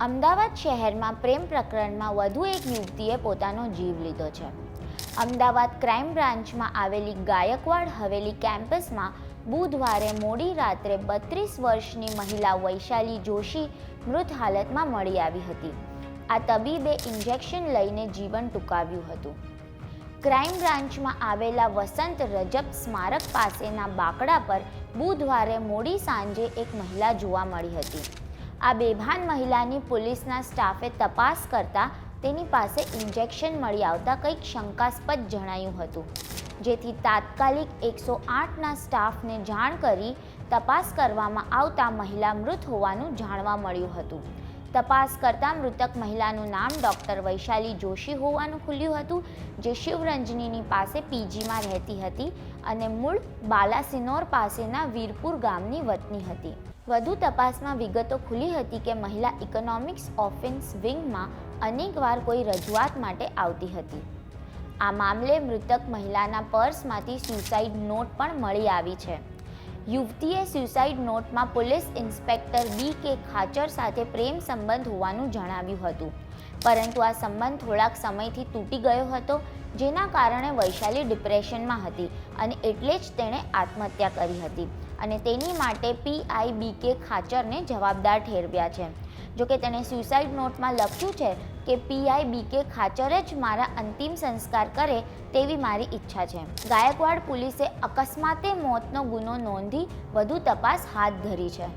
અમદાવાદ શહેરમાં પ્રેમ પ્રકરણમાં વધુ એક યુવતીએ પોતાનો જીવ લીધો છે. અમદાવાદ ક્રાઇમ બ્રાન્ચમાં આવેલી ગાયકવાડ હવેલી કેમ્પસમાં બુધવારે મોડી રાત્રે 32 વર્ષની મહિલા વૈશાલી જોશી મૃત હાલતમાં મળી આવી હતી. આ તબીબે ઇન્જેક્શન લઈને જીવન ટૂંકાવ્યું હતું. ક્રાઇમ બ્રાન્ચમાં આવેલા વસંત રજબ સ્મારક પાસેના બાકડા પર બુધવારે મોડી સાંજે એક મહિલા જોવા મળી હતી. આ બેભાન મહિલાની પોલીસના સ્ટાફે તપાસ કરતા તેની પાસે ઇન્જેક્શન મળી આવતા કંઈક શંકાસ્પદ જણાયું હતું, જેથી તાત્કાલિક 108ના સ્ટાફને જાણ કરી તપાસ કરવામાં આવતા મહિલા મૃત હોવાનું જાણવા મળ્યું હતું. તપાસ કરતા મૃતક મહિલાનું નામ ડૉક્ટર વૈશાલી જોશી હોવાનું ખુલ્યું હતું, જે શિવરંજનીની પાસે પીજીમાં રહેતી હતી અને મૂળ બાલાસિનોર પાસેના વીરપુર ગામની વતની હતી. વધુ તપાસમાં વિગતો ખુલી હતી કે મહિલા ઇકોનોમિક્સ ઓફેન્સ વિંગમાં અનેકવાર કોઈ રજૂઆત માટે આવતી હતી. આ મામલે મૃતક મહિલાના પર્સમાંથી સ્યુસાઇડ નોટ પણ મળી આવી છે. યુવતીએ સ્યુસાઇડ નોટમાં પોલીસ ઇન્સ્પેક્ટર B.K. ખાચર સાથે પ્રેમ સંબંધ હોવાનું જણાવ્યું હતું, પરંતુ આ સંબંધ થોડાક સમયથી તૂટી ગયો હતો, જેના કારણે વૈશાલી ડિપ્રેશનમાં હતી અને એટલે જ તેણે આત્મહત્યા કરી હતી અને તેની માટે PI B.K. ખાચરને જવાબદાર ઠેરવ્યા છે. જોકે તેણે સ્યુસાઇડ નોટમાં લખ્યું છે કે PI B.K. ખાચર જ મારા અંતિમ સંસ્કાર કરે તેવી મારી ઈચ્છા છે. ગાયકવાડ પોલીસે અકસ્માતે મોતનો ગુનો નોંધી વધુ તપાસ હાથ ધરી છે.